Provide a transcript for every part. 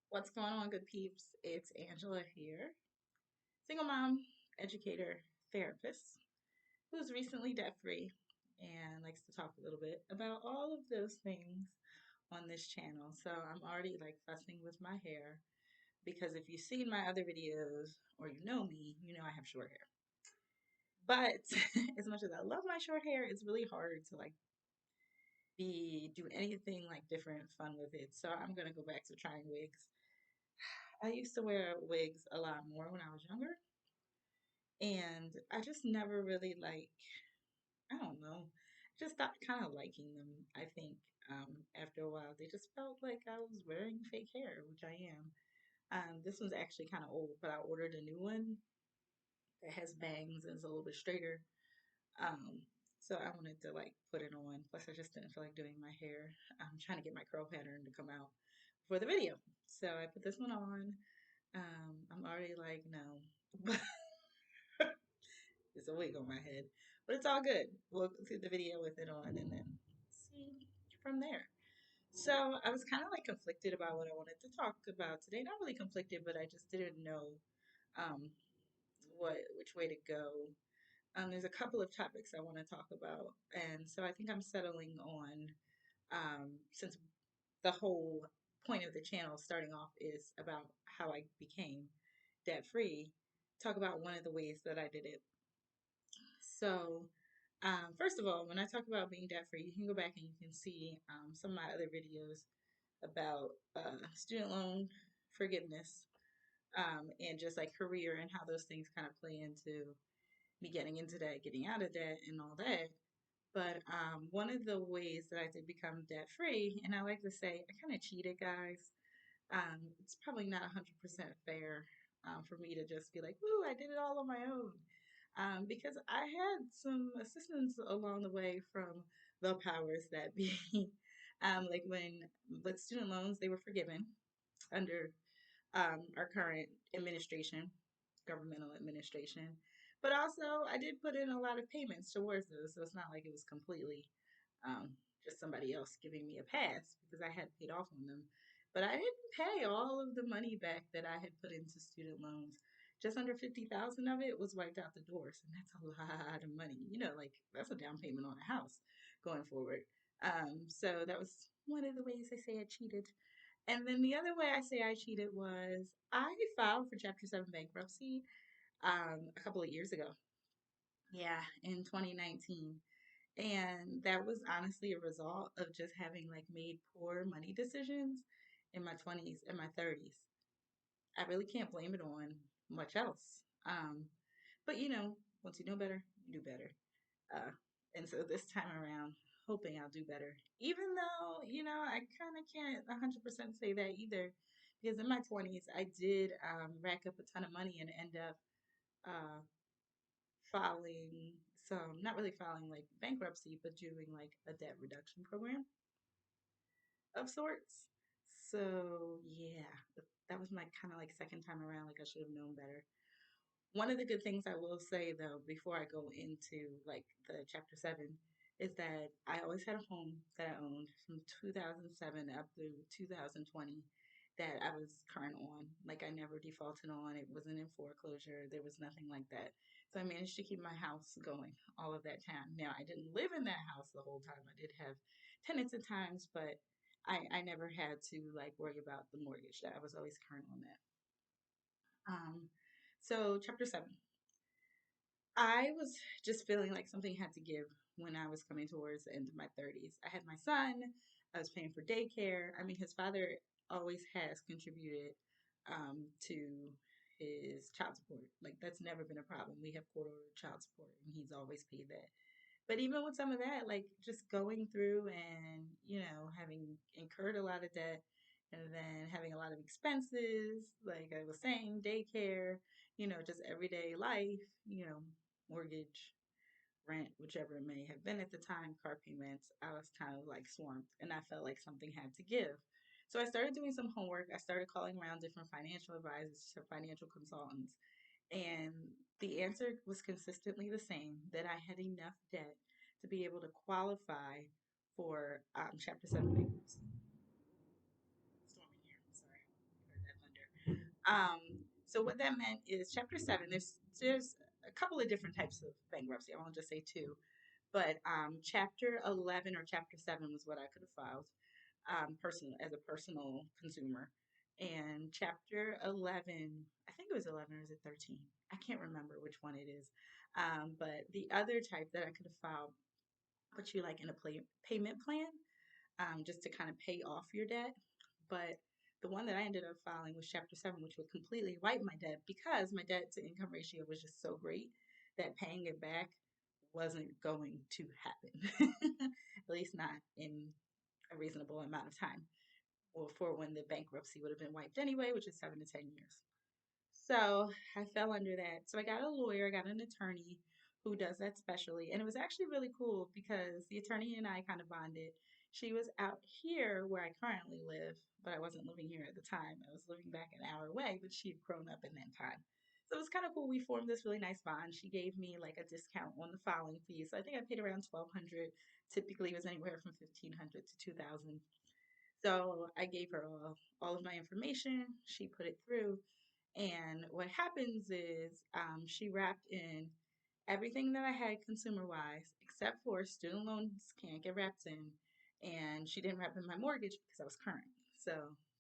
What's going on, good peeps? It's Angela here, single mom, educator, therapist, who's recently debt free and likes to talk a little bit about all of those things on this channel. So I'm already like fussing with my hair because if you've seen my other videos or you know me, you know I have short hair. But as much as I love my short hair, it's really hard to like be do anything like different fun with it. So I'm gonna go back to trying wigs. I used to wear wigs a lot more when I was younger, and I just never really like, I don't know, just stopped kind of liking them. I think after a while, they just felt like I was wearing fake hair, which I am. This one's actually kind of old, but I ordered a new one that has bangs and is a little bit straighter. Um, so I wanted to like put it on. Plus, I just didn't feel like doing my hair. I'm trying to get my curl pattern to come out for the video. So I put this one on. I'm already like, no. It's a wig on my head, but it's all good. We'll do the video with it on and then see from there. So I was kind of like conflicted about what I wanted to talk about today. Not really conflicted, but I just didn't know um, which way to go. There's a couple of topics I want to talk about, and so I think I'm settling on since the whole point of the channel starting off is about how I became debt free. Talk about one of the ways that I did it. So, first of all, when I talk about being debt free, you can go back and you can see some of my other videos about student loan forgiveness and just like career and how those things kind of play into me getting into debt, getting out of debt, and all that. But one of the ways that I did become debt free, and I like to say I kind of cheated, guys. It's probably not 100% fair for me to just be like, "Woo, I did it all on my own." Because I had some assistance along the way from the powers that be. Like when with student loans, they were forgiven under our current administration, governmental administration. But also, I did put in a lot of payments towards those, so it's not like it was completely um, just somebody else giving me a pass because I had paid off on them. But I didn't pay all of the money back that I had put into student loans. Just under 50,000 of it was wiped out the doors, and that's a lot of money. You know, like that's a down payment on a house going forward. So that was one of the ways I say I cheated. And then the other way I say I cheated was I filed for Chapter 7 bankruptcy a couple of years ago. Yeah, in 2019. And that was honestly a result of just having like made poor money decisions in my 20s and my 30s. I really can't blame it on much else. But you know, once you know better, you do better. Uh, and so this time around, hoping I'll do better. Even though, you know, I kind of can't 100% say that either. Because in my 20s, I did rack up a ton of money and end up uh, filing some, not really filing like bankruptcy, but doing like a debt reduction program of sorts. So yeah, that was my kind of like second time around. Like I should have known better. One of the good things I will say though, before I go into like the chapter 7, is that I always had a home that I owned from 2007 up through 2020 that I was current on. Like I never defaulted on. It wasn't in foreclosure. There was nothing like that. So I managed to keep my house going all of that time. Now I didn't live in that house the whole time. I did have tenants at times, but I never had to like worry about the mortgage. That I was always current on that. So chapter 7. I was just feeling like something had to give when I was coming towards the end of my 30s. I had my son, I was paying for daycare. I mean, his father always has contributed to his child support. Like, that's never been a problem. We have court ordered child support, and he's always paid that. But even with some of that, like just going through and, you know, having incurred a lot of debt and then having a lot of expenses, like I was saying, daycare, you know, just everyday life, you know, mortgage, rent, whichever it may have been at the time, car payments, I was kind of like swamped and I felt like something had to give. So I started doing some homework. I started calling around different financial advisors, financial consultants, and the answer was consistently the same that I had enough debt to be able to qualify for Chapter 7 bankruptcy. Storming here, sorry. Um, so what that meant is Chapter 7, there's a couple of different types of bankruptcy. I won't just say two, but Chapter 11 or Chapter 7 was what I could have filed personal as a personal consumer. And Chapter 11, I think it was 11 or is it 13? I can't remember which one it is. But the other type that I could have filed put you like in a payment plan just to kind of pay off your debt. But the one that I ended up filing was Chapter 7, which would completely wipe my debt because my debt to income ratio was just so great that paying it back wasn't going to happen, at least not in a reasonable amount of time. Well, for when the bankruptcy would have been wiped anyway, which is 7 to 10 years. So I fell under that. So I got a lawyer, I got an attorney who does that specially. And it was actually really cool because the attorney and I kind of bonded. She was out here where I currently live, but I wasn't living here at the time. I was living back an hour away, but she had grown up in that time. So it was kind of cool. We formed this really nice bond. She gave me like a discount on the filing fee. So I think I paid around 1,200. Typically it was anywhere from 1,500 to 2,000. So I gave her all of my information. She put it through. And what happens is she wrapped in everything that I had consumer wise, except for student loans can't get wrapped in. And she didn't wrap in my mortgage because I was current. So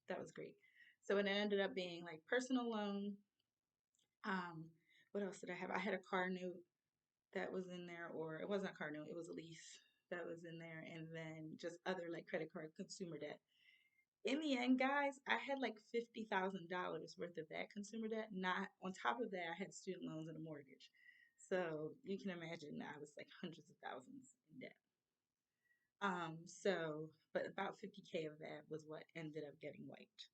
that was great. So it ended up being like personal loan. Um, what else did I have? I had a car note that was in there, or it wasn't a car note, it was a lease that was in there. And then just other like credit card consumer debt. In the end, guys, I had like $50,000 worth of that consumer debt. Not on top of that, I had student loans and a mortgage. So you can imagine I was like hundreds of thousands in debt. But about 50K of that was what ended up getting wiped.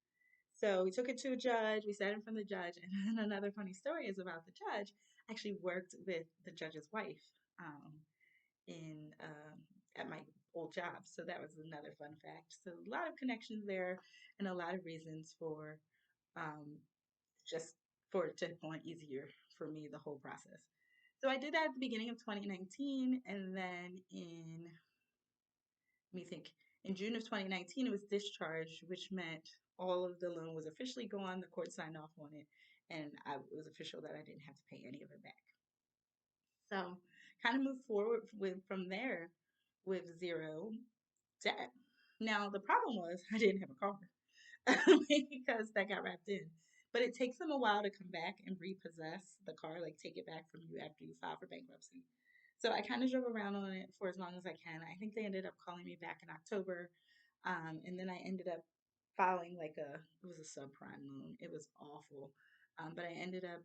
So we took it to a judge. We sat in front of the judge, and then another funny story is about the judge. I actually worked with the judge's wife um, in at my old job. So that was another fun fact. So a lot of connections there, and a lot of reasons for um, just for it to have gone easier for me the whole process. So I did that at the beginning of 2019, and then in let me think. In June of 2019, it was discharged, which meant all of the loan was officially gone. The court signed off on it, and it was official that I didn't have to pay any of it back. So, kind of moved forward with from there with zero debt. Now, the problem was I didn't have a car because that got wrapped in. But it takes them a while to come back and repossess the car, like take it back from you after you file for bankruptcy. So I kind of drove around on it for as long as I can. I think they ended up calling me back in October. And then I ended up filing like it was a subprime loan. It was awful. But I ended up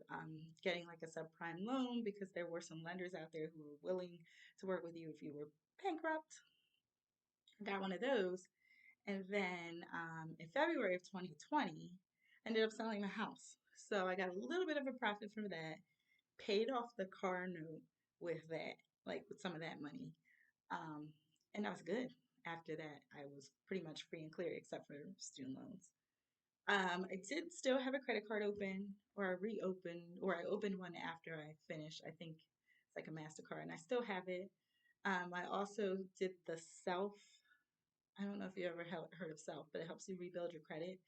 getting like a subprime loan because there were some lenders out there who were willing to work with you if you were bankrupt. I got one of those. And then in February of 2020, I ended up selling my house. So I got a little bit of a profit from that, paid off the car note with that, like with some of that money. Um, and that was good. After that, I was pretty much free and clear except for student loans. I did still have a credit card open, or I reopened, or I opened one after I finished. I think it's like a MasterCard, and I still have it. I also did the self. I don't know if you ever heard of self, but it helps you rebuild your credit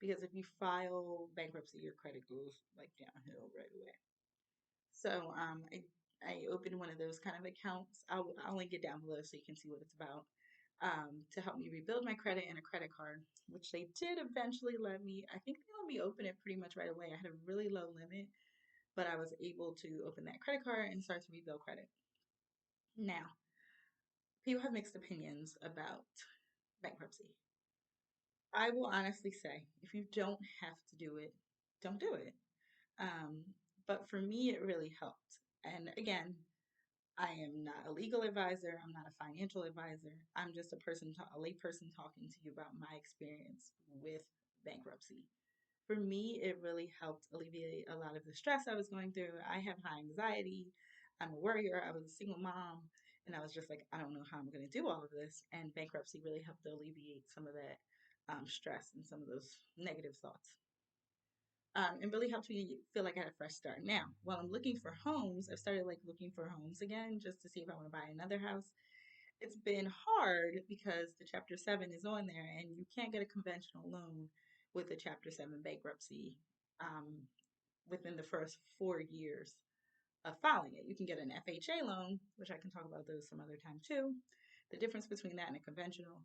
because if you file bankruptcy, your credit goes like downhill right away. So I opened one of those kind of accounts. I'll link it down below so you can see what it's about. To help me rebuild my credit and a credit card, which they did eventually let me. I think they let me open it pretty much right away. I had a really low limit, but I was able to open that credit card and start to rebuild credit. Now, people have mixed opinions about bankruptcy. I will honestly say, if you don't have to do it, don't do it. Um, but for me, it really helped. And again, I am not a legal advisor. I'm not a financial advisor. I'm just a person, a lay person talking to you about my experience with bankruptcy. For me, it really helped alleviate a lot of the stress I was going through. I have high anxiety. I'm a worrier. I was a single mom. And I was just like, I don't know how I'm going to do all of this. And bankruptcy really helped to alleviate some of that stress and some of those negative thoughts. It really helped me feel like I had a fresh start. Now, while I'm looking for homes, I've started like looking for homes again just to see if I want to buy another house. It's been hard because the Chapter 7 is on there and you can't get a conventional loan with a Chapter 7 bankruptcy. um, within the first 4 years of filing it. You can get an FHA loan, which I can talk about those some other time too. The difference between that and a conventional.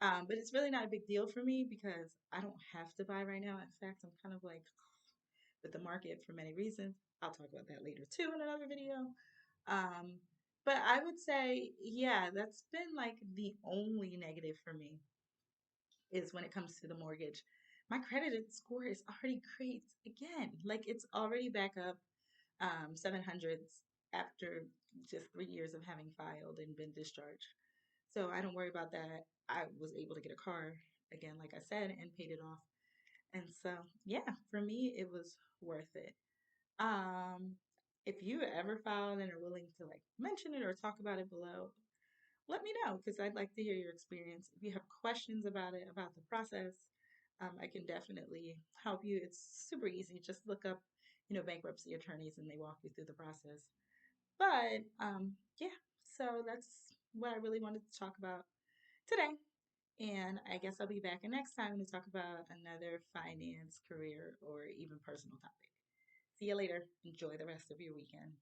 But it's really not a big deal for me because I don't have to buy right now. In fact, I'm kind of like with the market for many reasons. I'll talk about that later too in another video. Um, but I would say, yeah, that's been like the only negative for me is when it comes to the mortgage. My credit score is already great again. Like it's already back up 700s after just 3 years of having filed and been discharged. So I don't worry about that. I was able to get a car again, like I said, and paid it off. And so, yeah, for me, it was worth it. Um, if you ever filed and are willing to like mention it or talk about it below, let me know because I'd like to hear your experience. If you have questions about it, about the process, I can definitely help you. It's super easy. Just look up, bankruptcy attorneys and they walk you through the process. But yeah, so that's what I really wanted to talk about today. And I guess I'll be back next time to talk about another finance, career, or even personal topic. See you later. Enjoy the rest of your weekend.